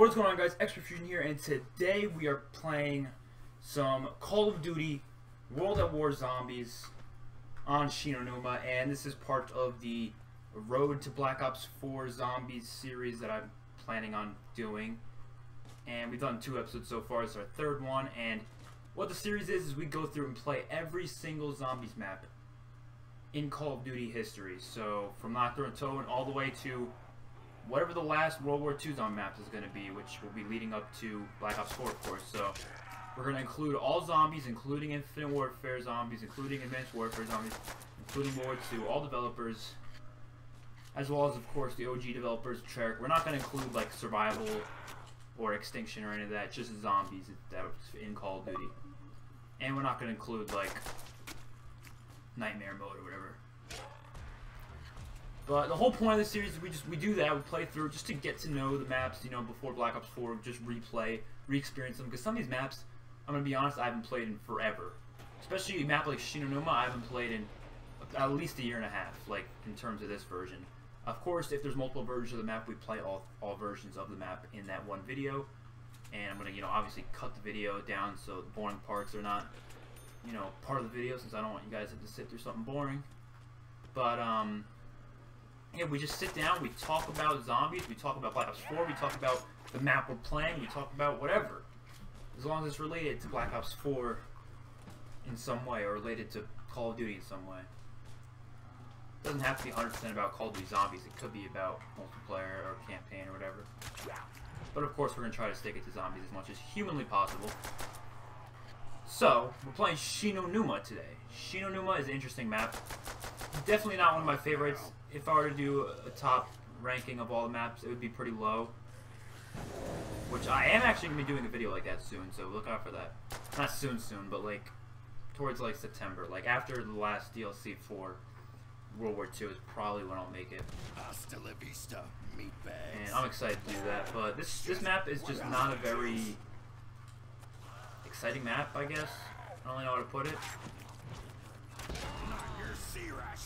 What is going on, guys? XpertFusion here, and today we are playing some Call of Duty World at War Zombies on Numa, and this is part of the Road to Black Ops 4 Zombies series that I'm planning on doing. And we've done 2 episodes so far. This is our 3rd one, and what the series is we go through and play every single Zombies map in Call of Duty history. So from Locker and Toe and all the way to whatever the last World War II zombie map is going to be, which will be leading up to Black Ops 4, of course. So we're going to include all zombies, including Infinite Warfare zombies, including Advanced Warfare zombies, including World War II, all developers, as well as, of course, the OG developers. We're not going to include, like, survival or extinction or any of that, just zombies that are in Call of Duty. And we're not going to include, like, Nightmare mode or whatever. But the whole point of the series is we do that, we play through just to get to know the maps, you know, before Black Ops 4, just replay, re-experience them, because some of these maps, I'm going to be honest, I haven't played in forever. Especially a map like Numa, I haven't played in at least a year and a half, like, in terms of this version. Of course, if there's multiple versions of the map, we play all versions of the map in that one video. And I'm going to, you know, obviously cut the video down so the boring parts are not, you know, part of the video, since I don't want you guys to sit through something boring. But, yeah, we just sit down, we talk about zombies, we talk about Black Ops 4, we talk about the map we're playing, we talk about whatever. As long as it's related to Black Ops 4 in some way, or related to Call of Duty in some way. It doesn't have to be 100% about Call of Duty Zombies, it could be about multiplayer or campaign or whatever. But of course we're going to try to stick it to zombies as much as humanly possible. So, we're playing Numa today. Numa is an interesting map. Definitely not one of my favorites. If I were to do a top ranking of all the maps, it would be pretty low. Which I am actually going to be doing a video like that soon, so look out for that. Not soon, but like towards like September. Like after the last DLC for World War II is probably when I'll make it. Hasta la vista, meatbags. And I'm excited to do that, but this map is just not a very exciting map, I guess. I don't really know how to put it.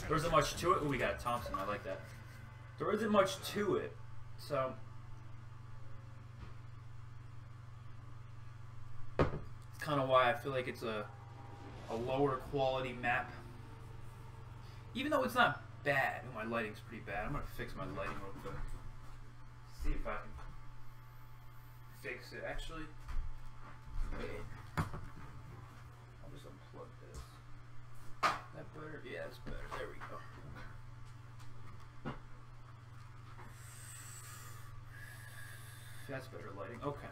There isn't much to it. Oh, we got a Thompson. I like that. There isn't much to it, so it's kind of why I feel like it's a lower quality map. Even though it's not bad. My lighting's pretty bad. I'm gonna fix my lighting real quick. See if I can fix it. Actually, wait. I'll just unplug this. That better? Yeah, that's better. There we go. That's better lighting. Okay.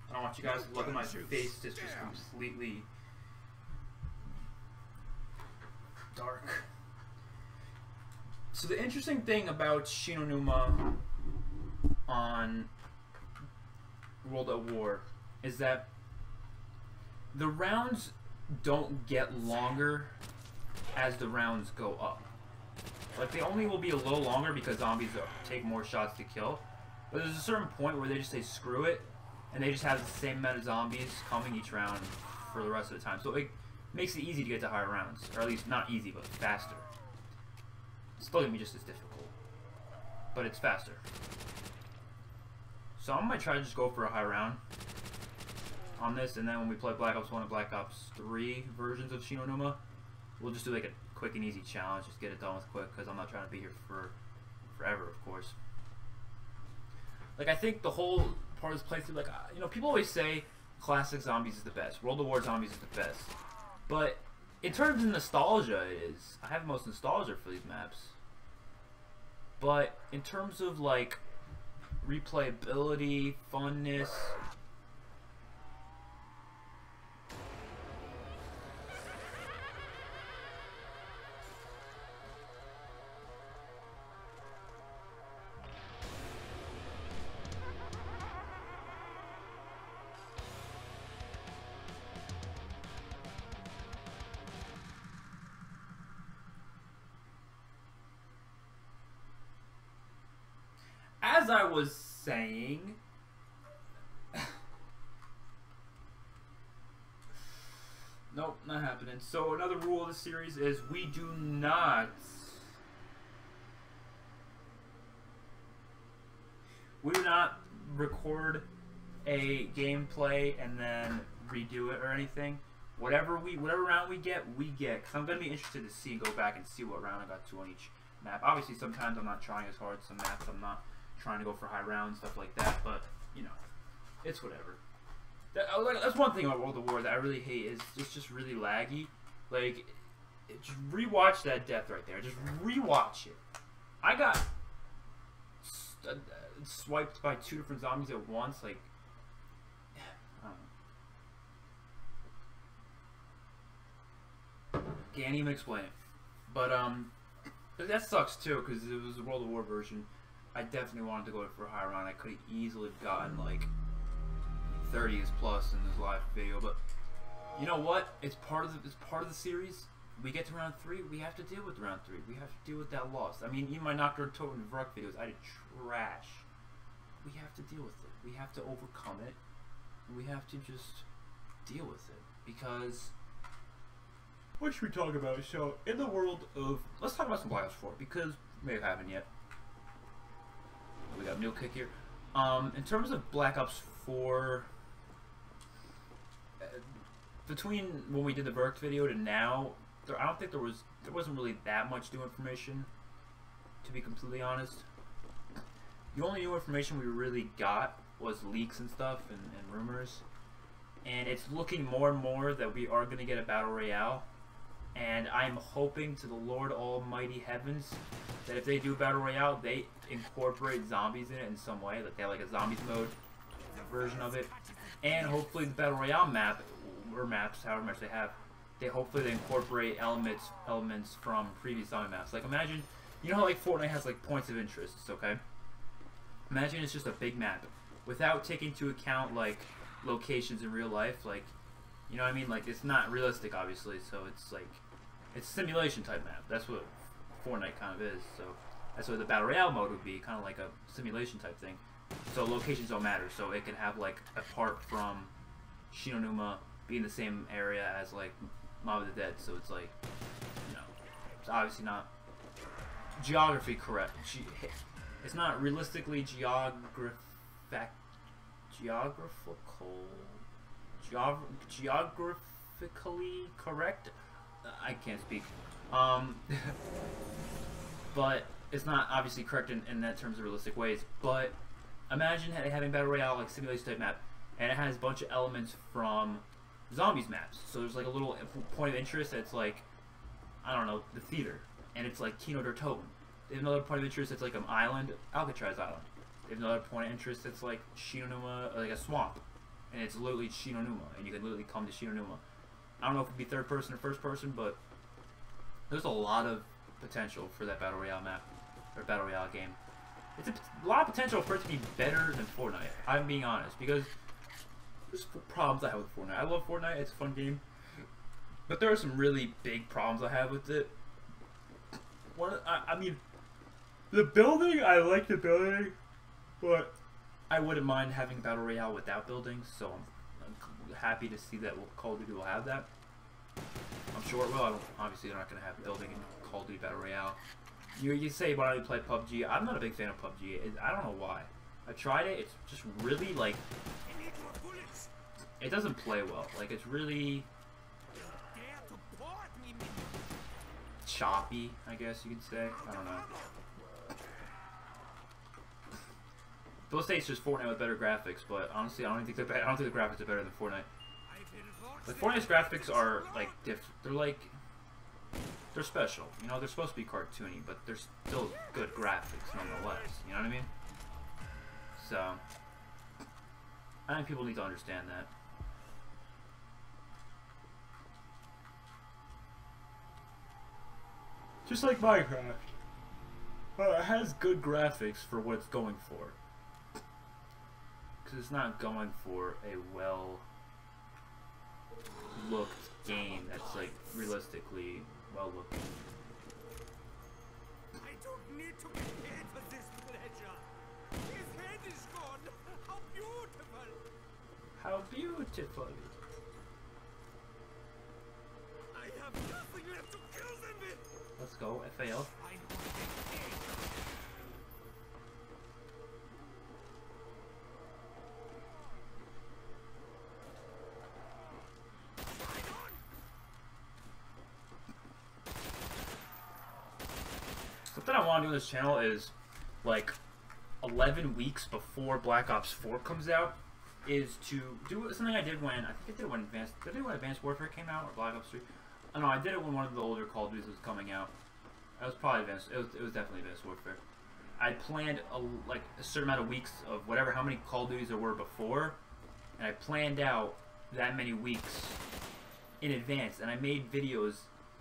I don't want you guys to look at my face. It's just completely dark. So the interesting thing about Numa on World at War is that the rounds don't get longer as the rounds go up. Like, they only will be a little longer because zombies take more shots to kill. But there's a certain point where they just say screw it, and they just have the same amount of zombies coming each round for the rest of the time. So it makes it easy to get to higher rounds. Or at least not easy, but faster. It's still going to be just as difficult. But it's faster. So I'm going to try to just go for a high round on this, and then when we play Black Ops 1 and Black Ops 3 versions of Numa, we'll just do like a quick and easy challenge, just get it done with quick, because I'm not trying to be here for forever, of course. Like, I think the whole part of this playthrough, like, you know, people always say classic zombies is the best, World of War Zombies is the best, but in terms of nostalgia, it is. I have the most nostalgia for these maps, but in terms of, like, replayability, funness, as I was saying, nope, not happening. So another rule of the series is we do not We do not record a gameplay and then redo it or anything. Whatever round we get, because I'm gonna be interested to go back and see what round I got to on each map. Obviously, sometimes I'm not trying as hard. Some maps I'm not trying to go for high rounds, stuff like that. But you know, it's whatever. That's one thing about World of War that I really hate is it's just really laggy. Like, just rewatch that death right there. Just rewatch it. I got swiped by 2 different zombies at once. Like, I don't know. Can't even explain it. But that sucks too because it was a World of War version. I definitely wanted to go for a high round. I could have easily gotten like 30s plus in this live video, but you know what? It's part of the series. We get to round 3, we have to deal with round 3. We have to deal with that loss. I mean, even my Knocked Toe and Vruck videos, I did trash. We have to deal with it. We have to overcome it. We have to just deal with it because what should we talk about? So, in the world of, let's talk about some Black Ops 4 because we may have haven't yet. We got a meal kick here. In terms of Black Ops 4. Between when we did the Vruck video to now, I don't think there wasn't really that much new information, to be completely honest. The only new information we really got was leaks and stuff and rumors, and it's looking more and more that we are going to get a Battle Royale, and I'm hoping to the Lord Almighty Heavens that if they do Battle Royale, they incorporate zombies in it in some way, like they have like a zombies mode version of it, and hopefully the Battle Royale map or maps, however much they have, hopefully they incorporate elements from previous zombie maps. Like imagine, you know how like Fortnite has like points of interest, okay? Imagine it's just a big map without taking into account like locations in real life, like, you know what I mean? Like it's not realistic obviously, so it's like it's a simulation type map. That's what Fortnite kind of is. So that's what the Battle Royale mode would be, kind of like a simulation type thing. So locations don't matter. So it can have like apart from Numa be in the same area as like Mob of the Dead, so it's like, you know, it's obviously not geography correct. It's not realistically geographically correct. I can't speak. But it's not obviously correct in that terms of realistic ways. But imagine having Battle Royale like simulation type map, and it has a bunch of elements from zombies maps. So there's like a little point of interest that's like, I don't know, the theater, and it's like Kino der Toten. They have another point of interest that's like an island, Alcatraz Island. They have another point of interest that's like Numa, like a swamp, and it's literally Numa, and you can literally come to Numa. I don't know if it'd be third person or first person, but there's a lot of potential for that Battle Royale map, or Battle Royale game. It's a lot of potential for it to be better than Fortnite. I'm being honest, because there's problems I have with Fortnite. I love Fortnite, it's a fun game, but there are some really big problems I have with it. I mean, the building, I like the building, but I wouldn't mind having Battle Royale without buildings, so I'm happy to see that Call of Duty will have that. I'm sure it will. Obviously, they're not going to have building in Call of Duty Battle Royale. You say, why don't you play PUBG? I'm not a big fan of PUBG. I don't know why. I tried it. It's just really, like, it doesn't play well. Like, it's really choppy, I guess you could say. I don't know. They'll say it's just Fortnite with better graphics, but honestly, I don't think they're better. I don't think the graphics are better than Fortnite. Like, Fortnite's graphics are like they're special. You know, they're supposed to be cartoony, but they're still good graphics nonetheless. You know what I mean? So I think people need to understand that. Just like Minecraft. It has good graphics for what it's going for. Because it's not going for a well-looked game that's, like, realistically well-looking. I don't need to be paid for this pleasure. His head is gone. How beautiful. How beautiful. I have nothing left to kill them with. Let's go, FAL. I want to do on this channel is, like, 11 weeks before Black Ops 4 comes out, is to do something I did when, I think I did it when Advanced Warfare came out, or Black Ops 3. Oh, no, I did it when one of the older Call of Duties was coming out. It was probably it was definitely Advanced Warfare. I planned like a certain amount of weeks of how many Call of Duties there were before, and I planned out that many weeks in advance, and I made videos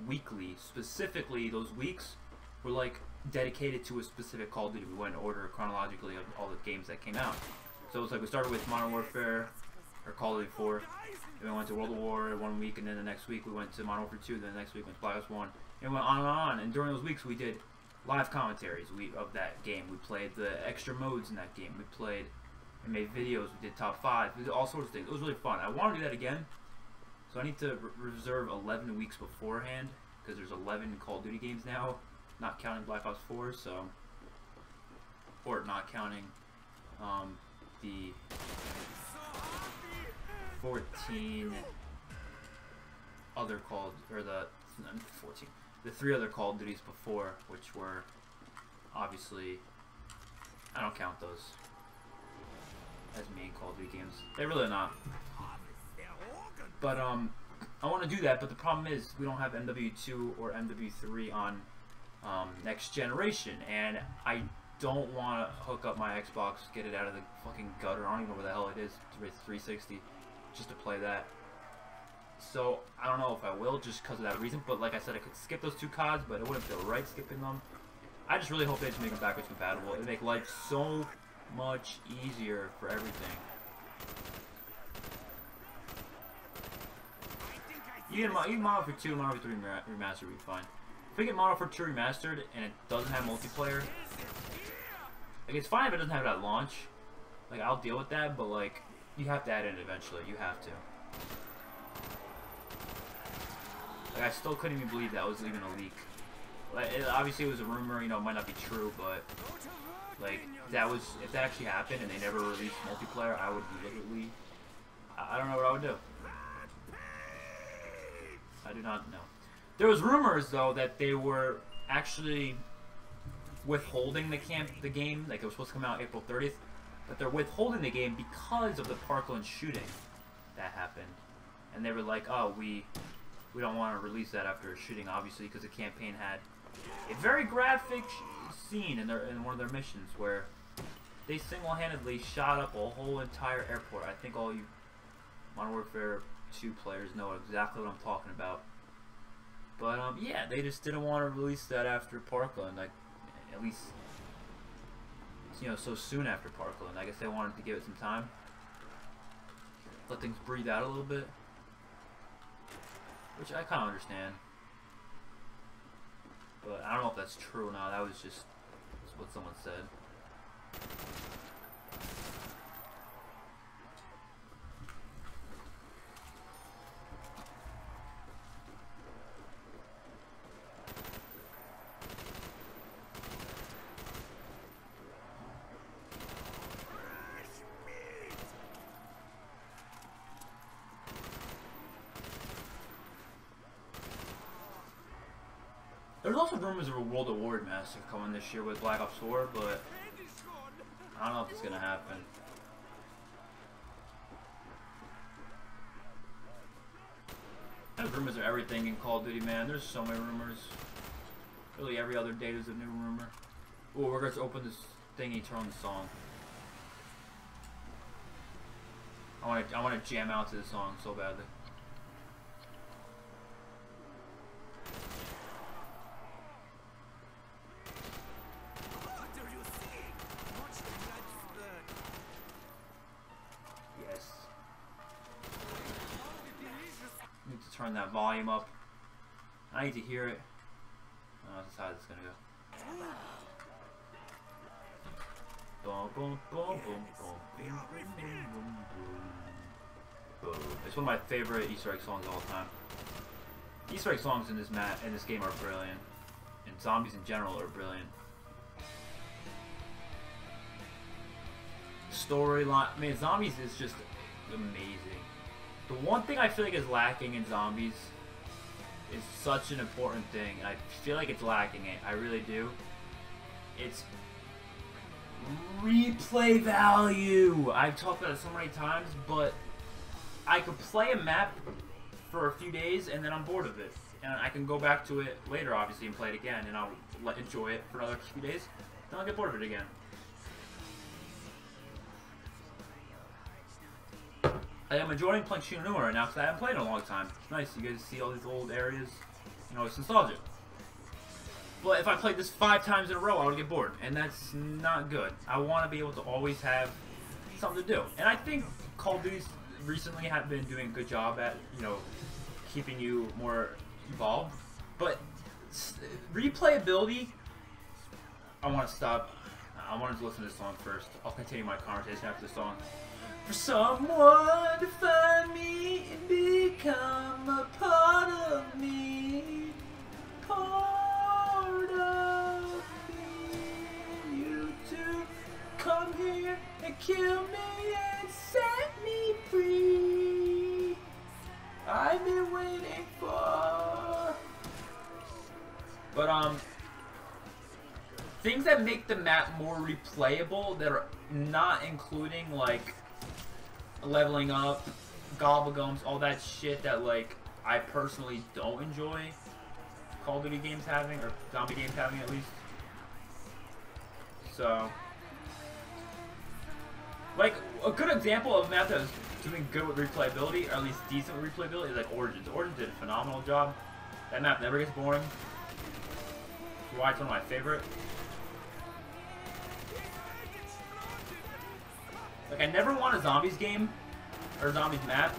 weekly. Specifically, those weeks were like dedicated to a specific Call of Duty. We went in order chronologically of all the games that came out. So it was like we started with Modern Warfare, or Call of Duty 4, then we went to World of War 1 week, and then the next week we went to Modern Warfare 2, then the next week we went to Black Ops 1, and we went on and on. And during those weeks we did live commentaries of that game. We played the extra modes in that game. We played and made videos. We did top 5. We did all sorts of things. It was really fun. I want to do that again. So I need to reserve 11 weeks beforehand, because there's 11 Call of Duty games now, not counting Black Ops 4, so, or not counting the 14 other the 3 other Call of Duties before, which were obviously, I don't count those as main Call of Duty games. They're really not. But I want to do that, but the problem is we don't have MW2 or MW3 on next generation, and I don't want to hook up my Xbox, get it out of the fucking gutter. I don't even know where the hell it is. It's 360, just to play that. So I don't know if I will, just because of that reason. But like I said, I could skip those 2 CODs, but it wouldn't feel right skipping them. I just really hope they just make them backwards compatible. It would make life so much easier for everything. Even Modern Warfare 2 and Modern Warfare 3 Remastered would be fine. If we get Modern Warfare 2 Remastered and it doesn't have multiplayer, like, it's fine if it doesn't have it at launch. Like, I'll deal with that, but like, you have to add it in eventually. You have to. Like, I still couldn't even believe that was even a leak. Like, obviously it was a rumor, you know, it might not be true, but like, if that actually happened and they never released multiplayer, I would literally, I don't know what I would do. I do not know. There was rumors though that they were actually withholding the game, like it was supposed to come out April 30th, but they're withholding the game because of the Parkland shooting that happened, and they were like, oh, we don't want to release that after a shooting, obviously, because the campaign had a very graphic scene in one of their missions where they single-handedly shot up a whole entire airport. I think all you Modern Warfare 2 players know exactly what I'm talking about. But yeah, they just didn't want to release that after Parkland, like, at least, you know, so soon after Parkland. I guess they wanted to give it some time, let things breathe out a little bit, which I kind of understand. But I don't know if that's true or not. That was just what someone said. There's also rumors of a World Award Massive coming this year with Black Ops 4, but I don't know if it's gonna happen. There's rumors of everything in Call of Duty, man. There's so many rumors. Really, every other day there's a new rumor. Ooh, we're going to open this thingy, turn on the song. I want to jam out to this song so badly. Turn that volume up. I need to hear it. Oh, that's how it's gonna go. Boom, boom, boom, boom, boom, boom. It's one of my favorite Easter egg songs of all time. Easter egg songs in this game are brilliant, and zombies in general are brilliant. Storyline, I mean, zombies is just amazing. The one thing I feel like is lacking in zombies is such an important thing. I feel like it's lacking it. I really do. It's replay value. I've talked about it so many times, but I could play a map for a few days and then I'm bored of it. And I can go back to it later, obviously, and play it again, and I'll enjoy it for another few days. Then I'll get bored of it again. I am enjoying playing Numa right now because I haven't played in a long time. It's nice. You guys see all these old areas. You know, it's nostalgic. But if I played this 5 times in a row, I would get bored, and that's not good. I want to be able to always have something to do. And I think Call of Duty recently have been doing a good job at, you know, keeping you more involved. But replayability, I want to stop. I wanted to listen to this song first. I'll continue my conversation after the song. For someone to find me and become a part of me, part of me. You to come here and kill me and set me free. I've been waiting for. But things that make the map more replayable that are not including like leveling up, gobblegums, all that shit that like I personally don't enjoy Call of Duty games having, or zombie games having at least. So, like a good example of a map that was doing good with replayability, or at least decent with replayability, is like Origins. Origins did a phenomenal job. That map never gets boring. That's why it's one of my favorite. Like, I never want a zombies game, or a zombies map,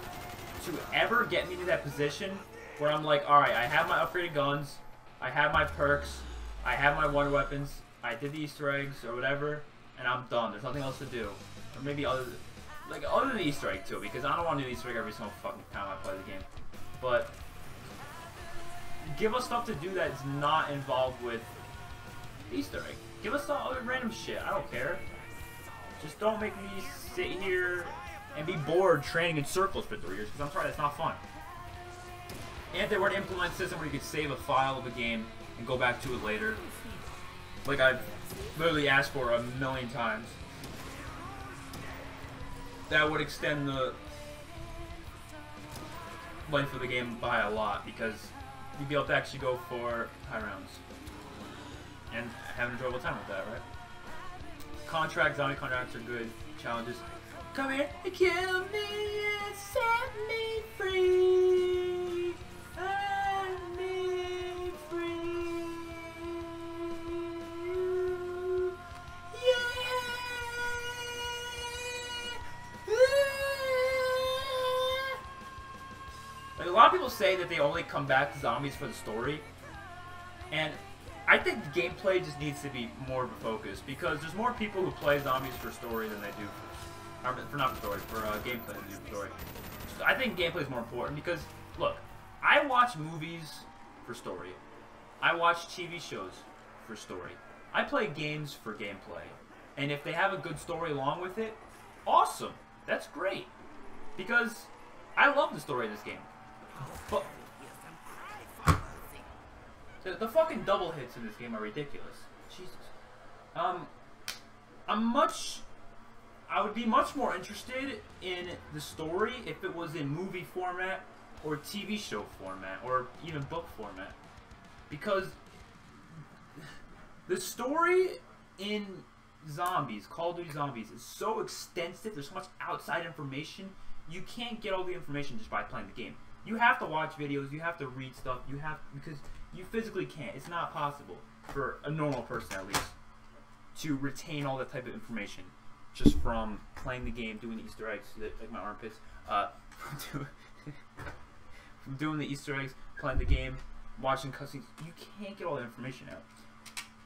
to ever get me to that position where I'm like, alright, I have my upgraded guns, I have my perks, I have my wonder weapons, I did the Easter eggs, or whatever, and I'm done. There's nothing else to do. Or maybe other than the Easter egg, too, because I don't want to do the Easter egg every single fucking time I play the game. But give us stuff to do that's not involved with Easter egg. Give us some other random shit. I don't care. Just don't make me sit here and be bored training in circles for 3 years, because I'm sorry, that's not fun. And if they were to implement a system where you could save a file of a game and go back to it later, like I've literally asked for a million times, that would extend the length of the game by a lot, because you'd be able to actually go for high rounds and have an enjoyable time with that, right? Zombie contracts are good challenges. Come here and kill me and set me free. Set me free. Yeah. Like, a lot of people say that they only come back to zombies for the story, and I think the gameplay just needs to be more of a focus, because there's more people who play zombies for story than they do for not for story, for gameplay than they do for story. So I think gameplay is more important because, look, I watch movies for story. I watch TV shows for story. I play games for gameplay. And if they have a good story along with it, awesome. That's great. Because I love the story of this game. But the fucking double hits in this game are ridiculous. Jesus. I would be much more interested in the story if it was in movie format or TV show format or even book format. Because the story in Zombies, Call of Duty Zombies, is so extensive, there's so much outside information, you can't get all the information just by playing the game. You have to watch videos, you have to read stuff, because you physically can't. It's not possible for a normal person, at least, to retain all that type of information just from playing the game, doing the Easter eggs, like my armpits, from doing the Easter eggs, playing the game, watching cutscenes. You can't get all the information out.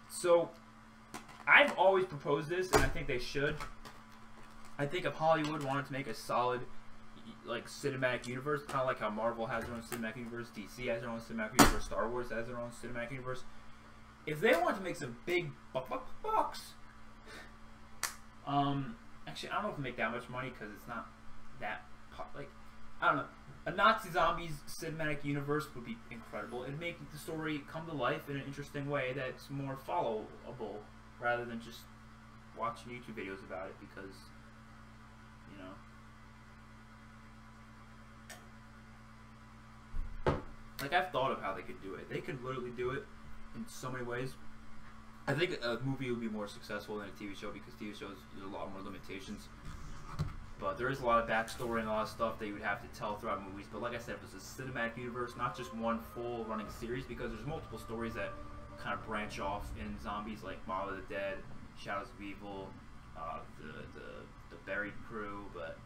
So, I've always proposed this, and I think they should. I think if Hollywood wanted to make a solid, like, cinematic universe, kind of like how Marvel has their own cinematic universe, DC has their own cinematic universe, Star Wars has their own cinematic universe. If they want to make some big bucks, actually, I don't know if it'll make that much money because it's not that, like, I don't know. A Nazi Zombies cinematic universe would be incredible. It'd make the story come to life in an interesting way that's more followable. rather than just watching YouTube videos about it, because, you know, like, I've thought of how they could do it. They could literally do it in so many ways. I think a movie would be more successful than a TV show, because TV shows, there's a lot more limitations. But there is a lot of backstory and a lot of stuff that you would have to tell throughout movies. But like I said, it was a cinematic universe, not just one full running series, because there's multiple stories that kind of branch off in zombies, like Mob of the Dead, Shadows of Evil, the Buried Crew. But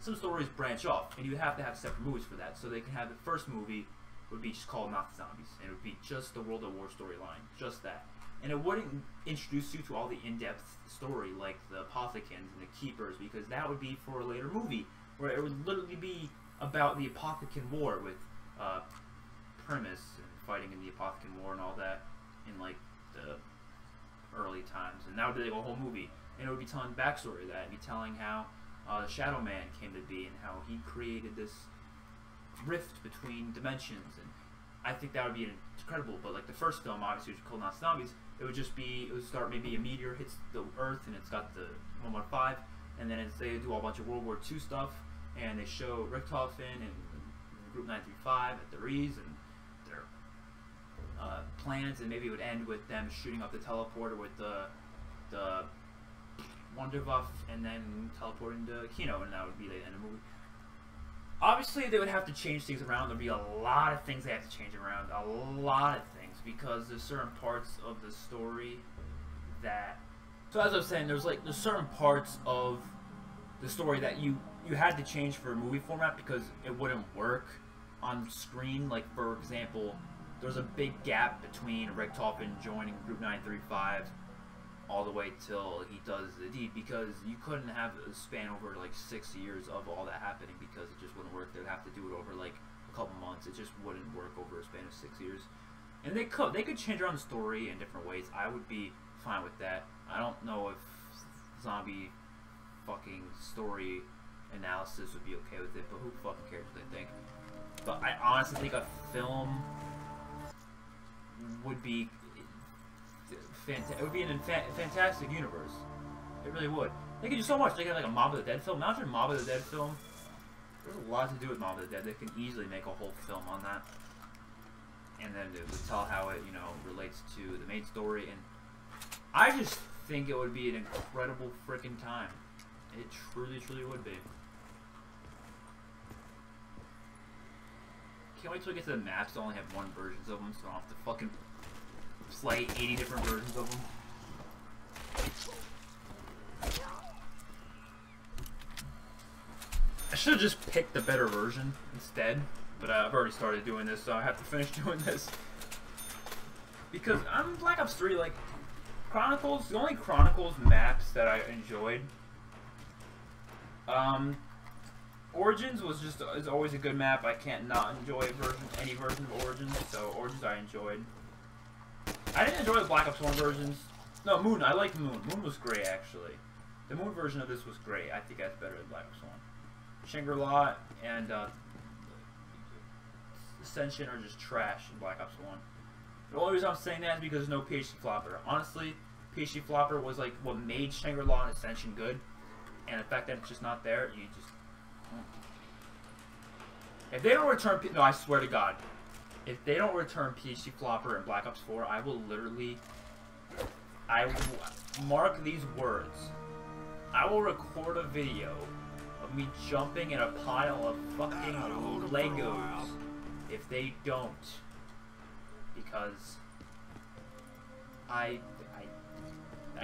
some stories branch off, and you have to have separate movies for that. So they can have the first movie would be just called Not the Zombies, and it would be just the World at War storyline, just that. And it wouldn't introduce you to all the in-depth story, like the Apothecans and the Keepers, because that would be for a later movie, where it would literally be about the Apothecan War with Primus and fighting in the Apothecan War and all that in like the early times. And that would be like a whole movie. And it would be telling the backstory of that, and be telling how the Shadow Man came to be and how he created this rift between dimensions. And I think that would be incredible. But like the first film, obviously, which is called Not Zombies, it would start maybe a meteor hits the Earth and it's got the 115, and then they do a bunch of World War II stuff, and they show Richthofen and Group 935 at the Rees and their plans, and maybe it would end with them shooting up the teleporter with the Wunderwaffe and then teleporting to Kino, and that would be the end of the movie. Obviously, they would have to change things around. There'd be a lot of things they have to change around. A lot of things, because there's certain parts of the story that... So as I was saying, there's certain parts of the story that you had to change for a movie format because it wouldn't work on screen. Like, for example, there's a big gap between Richthofen joining Group 935 all the way till he does the deed, because you couldn't have a span over like 6 years of all that happening, because it just wouldn't work. They'd have to do it over like a couple months. It just wouldn't work over a span of 6 years. And they could change around the story in different ways. I would be fine with that. I don't know if zombie fucking story analysis would be okay with it, but who fucking cares what they think? But I honestly think a film would be it would be a fantastic universe. It really would. They could do so much. They could have like a Mob of the Dead film. Imagine a Mob of the Dead film. There's a lot to do with Mob of the Dead. They can easily make a whole film on that. And then it would tell how it, you know, relates to the main story. And I just think it would be an incredible freaking time. It truly, truly would be. Can't wait till we get to the maps to only have one versions of them, so I don't have to fucking play 80 different versions of them. I should have just picked the better version instead, but I've already started doing this, so I have to finish doing this. Because I'm Black Ops 3, like, Chronicles, the only Chronicles maps that I enjoyed, Origins is always a good map. I can't not enjoy any version of Origins, so Origins I enjoyed. I didn't enjoy the Black Ops 1 versions. No, Moon. I liked Moon. Moon was great, actually. The Moon version of this was great. I think that's better than Black Ops 1. Shangri-La and Ascension are just trash in Black Ops 1. The only reason I'm saying that is because there's no PhD Flopper. Honestly, PhD Flopper was like what made Shangri-La and Ascension good. And the fact that it's just not there, you just... If they don't return... No, I swear to God. If they don't return PhD Flopper in Black Ops 4, I will literally... I will mark these words. I will record a video of me jumping in a pile of fucking Legos if they don't. Because I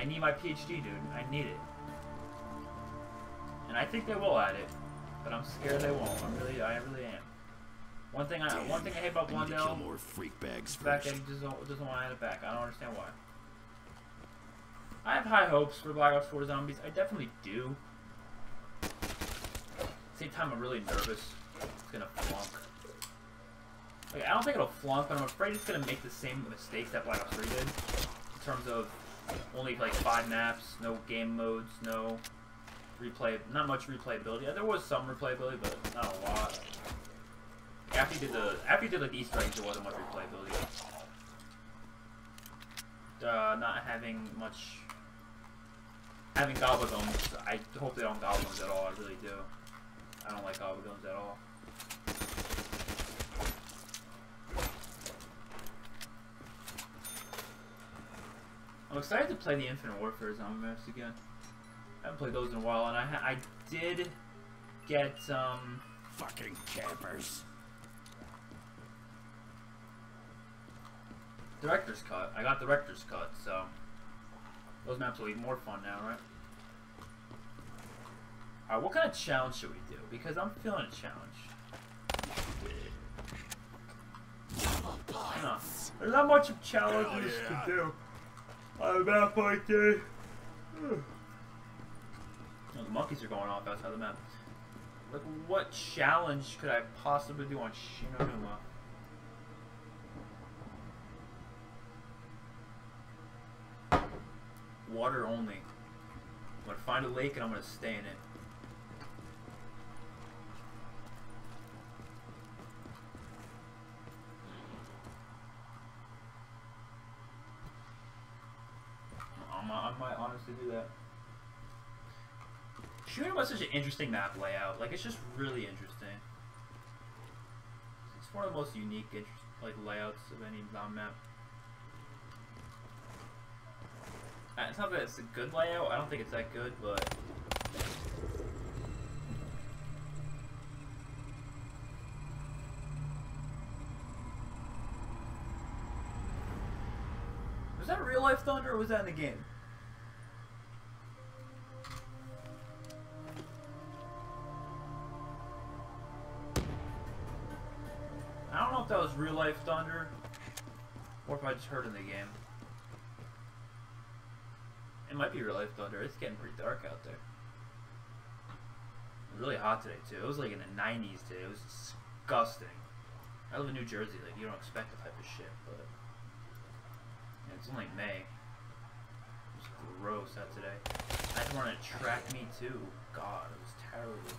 need my PhD, dude. I need it. And I think they will add it, but I'm scared they won't. I really am. One thing I hate about Blundell more freak bags is the fact that he doesn't want to add it back. I don't understand why. I have high hopes for Black Ops 4 Zombies. I definitely do. At the same time, I'm really nervous it's gonna flunk. Like, I don't think it'll flunk, but I'm afraid it's gonna make the same mistakes that Black Ops 3 did. In terms of only like 5 maps, no game modes, no replay, not much replayability. Yeah, there was some replayability, but not a lot. After you did like the Easter eggs, there wasn't much replayability. not having much... Having gobblegums, I hope they don't gobblegums at all, I really do. I don't like gobblegums at all. I'm excited to play the Infinite Warfare zombie maps again. I haven't played those in a while, and I did get, Fucking campers. Director's Cut. I got Director's Cut, so those maps will be more fun now, right? Alright, what kind of challenge should we do? Because I'm feeling a challenge. No, there's not much of challenges to do on a map like this. Oh, the monkeys are going off outside the map. Like, what challenge could I possibly do on Numa? Water only. I'm gonna find a lake and I'm gonna stay in it. I might honestly do that. Shooting was such an interesting map layout. Like, it's just really interesting. It's one of the most unique, layouts of any map. It's not that it's a good layout. I don't think it's that good, but was that real life thunder or was that in the game? I don't know if that was real life thunder or if I just heard it in the game. It might be real life thunder. It's getting pretty dark out there. It was really hot today too. It was like in the 90s today. It was disgusting. I live in New Jersey. Like, you don't expect that type of shit, but yeah, it's only May. It's gross out today. I had to run a track meet too. God, it was terrible.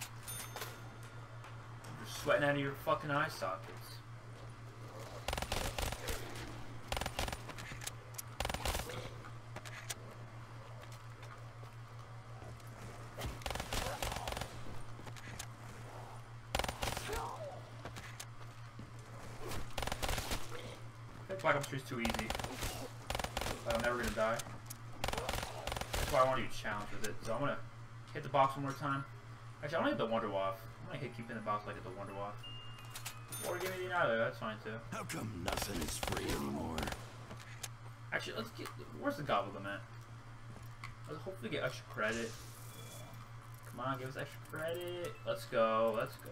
You're sweating out of your fucking eye sockets. Black Ops 3 is too easy. I'm never gonna die. That's why I want to do a challenge with it. So I'm gonna hit the box one more time. Actually, I want to hit the Wonder Waff. I'm gonna hit keeping the box like at the Wonder Waff. Or give me the annihilator, that's fine too. How come nothing is free anymore? Actually, let's get. Where's the Gobblegum at? Let's hopefully get extra credit. Come on, give us extra credit. Let's go, let's go.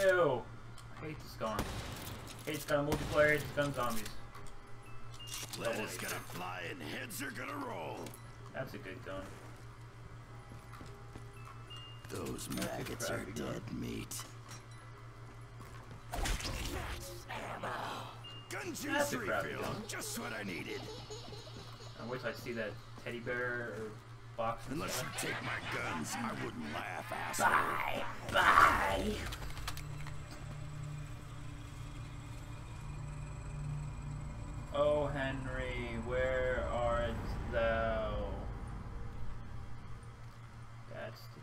Ew. I hate this gun. I hate this gun multiplayer, I hate this gun zombies. Lead is gonna fly and heads are gonna roll. That's a good gun. Those maggots are dead meat. Gun juice refill, just what I needed. I wait till I see that teddy bear or box. Unless you take my guns, I wouldn't laugh, asshole. Bye! Bye! Oh, Henry, where art thou? That's the...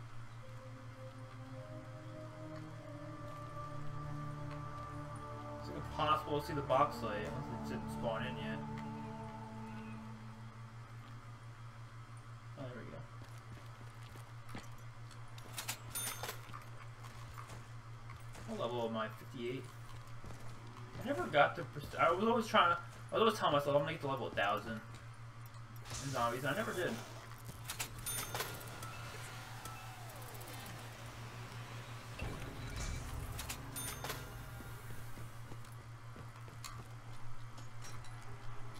It's impossible to see the box light unless it didn't spawn in yet. Oh, there we go. What level am I? 58? I never got to... I was always trying to... I was always telling myself I'm gonna get to level 1000 in zombies, and I never did.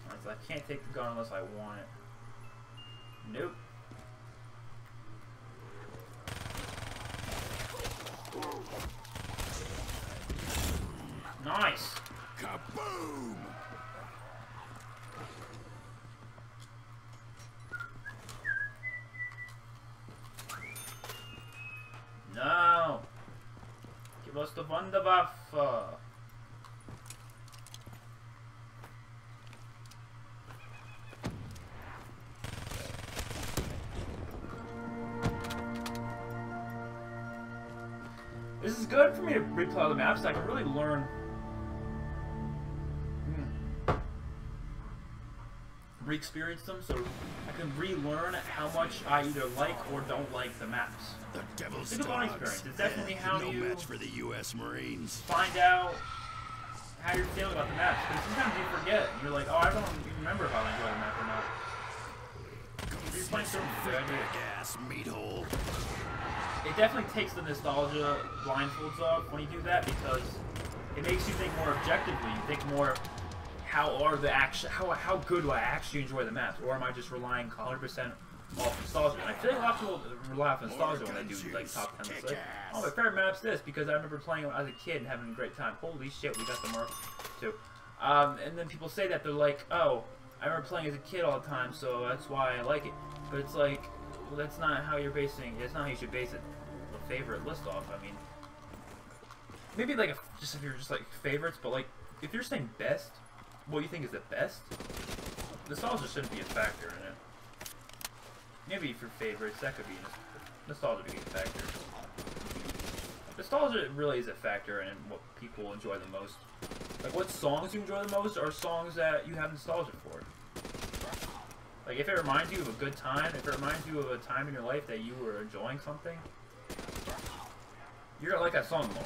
Alright, so I can't take the gun unless I want it. Nope. Nice! Kaboom! was the Wunderwaffe? This is good for me to replay all the maps. So I can really learn. Re-experience them, so I can relearn how much I either like or don't like the maps. The devil's It's a good learning experience. It's definitely how no you match for the U.S. Marines. find out how you're feeling about the maps. Because sometimes you forget. You're like, oh, I don't even remember if I enjoy the map or not. You're playing certain Gas meat hole. It definitely takes the nostalgia blindfolds off when you do that, because it makes you think more objectively. You think more, how good do I actually enjoy the maps, or am I just relying 100% off nostalgia? And I feel like a lot of people rely off nostalgia when they do like top 10. It's like, oh, my favorite map's this because I remember playing it as a kid and having a great time. Holy shit, we got the mark too. And then people say that they're like, oh, I remember playing as a kid all the time, so that's why I like it. But it's like, well, that's not how you're basing. It's not how you should base it. The favorite list off. I mean, maybe like just if you're just like favorites, but like if you're saying best, what you think is the best, nostalgia shouldn't be a factor in it. Maybe for favorites, that could be nostalgia being a factor. Nostalgia really is a factor in what people enjoy the most. Like what songs you enjoy the most are songs that you have nostalgia for. Like if it reminds you of a good time, if it reminds you of a time in your life that you were enjoying something, you're gonna like that song more.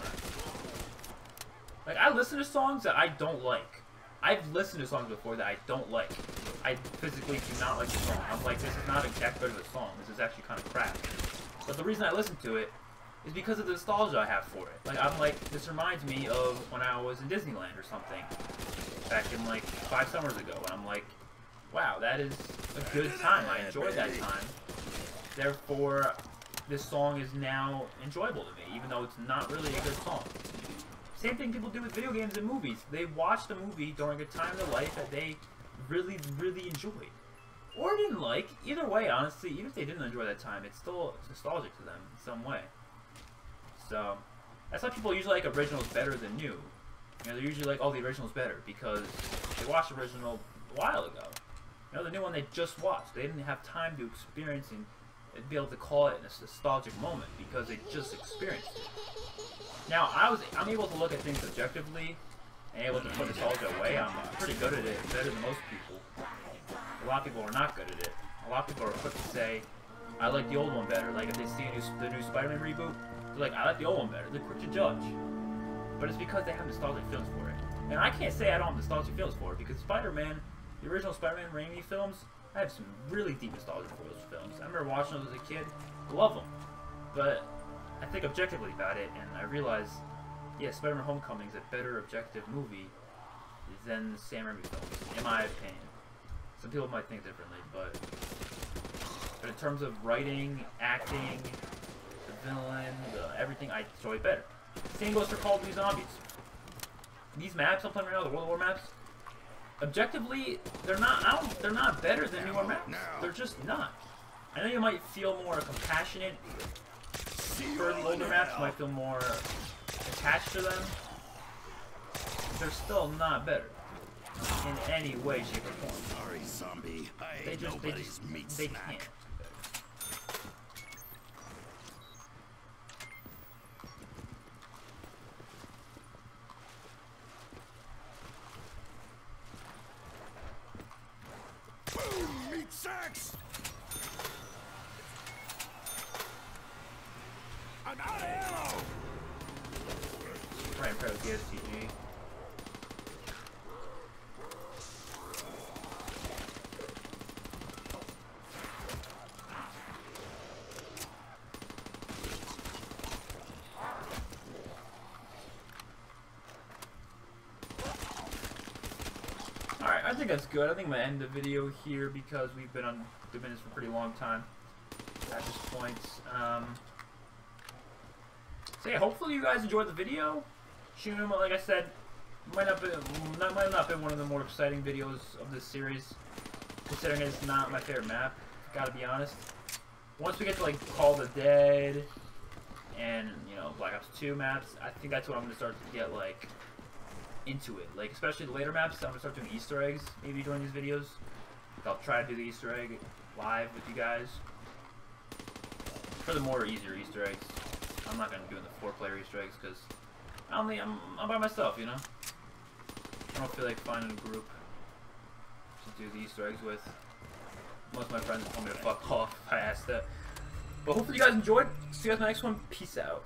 Like I listen to songs that I don't like. I've listened to songs before that I don't like. I physically do not like the song. I'm like, this is not that good of a song. This is actually kind of crap. But the reason I listen to it is because of the nostalgia I have for it. Like I'm like, this reminds me of when I was in Disneyland or something back in like 5 summers ago, and I'm like, wow, that is a good time. I enjoyed that time. Therefore, this song is now enjoyable to me, even though it's not really a good song. Same thing people do with video games and movies. They watched a movie during a time in their life that they really, really enjoyed. Or didn't like. Either way, honestly, even if they didn't enjoy that time, it's still nostalgic to them in some way. So, that's why people usually like originals better than new. You know, they're usually like, oh, the original's better because they watched the original a while ago. You know, the new one they just watched. They didn't have time to experience and be able to call it a nostalgic moment because they just experienced it. Now, I'm able to look at things objectively and able to put nostalgia away. I'm pretty good at it, better than most people. A lot of people are not good at it. A lot of people are quick to say, I like the old one better. Like if they see the new Spider-Man reboot, they're like, I like the old one better. They're quick to judge. But it's because they have nostalgic feelings for it. And I can't say I don't have nostalgic feelings for it because Spider-Man, the original Spider-Man Raimi films, I have some really deep nostalgia for those films. I remember watching those as a kid. Love them. But I think objectively about it, and I realize, yeah, Spider-Man Homecoming is a better objective movie than the Sam Raimi films, in my opinion. Some people might think differently, but in terms of writing, acting, the villain, everything, I enjoy better. Same goes for Call of Duty Zombies. These maps I'm playing right now, the World War maps, objectively, they're not better than newer maps. They're just not. I know you might feel more compassionate for the older maps, you might feel more attached to them. They're still not better in any way, shape, or form. Sorry, zombie. They can't. Boom! Meat sacks! I'm out of ammo! Right, probably the STG. Alright, I think that's good. I think I'm going to end the video here because we've been on doing this for a pretty long time at this point. So yeah, hopefully you guys enjoyed the video. Numa, like I said, might not have been one of the more exciting videos of this series, considering it's not my favorite map. Gotta be honest. Once we get to like Call the Dead, and you know, Black Ops 2 maps. I think that's what I'm gonna start to get like into it. Like especially the later maps, I'm gonna start doing Easter eggs maybe during these videos. I'll try to do the Easter egg live with you guys. For the more easier Easter eggs, I'm not gonna be doing the 4-player Easter eggs because I'm by myself, you know. I don't feel like finding a group to do the Easter eggs with. Most of my friends told me to fuck off if I asked that. But hopefully you guys enjoyed. See you guys in the next one. Peace out.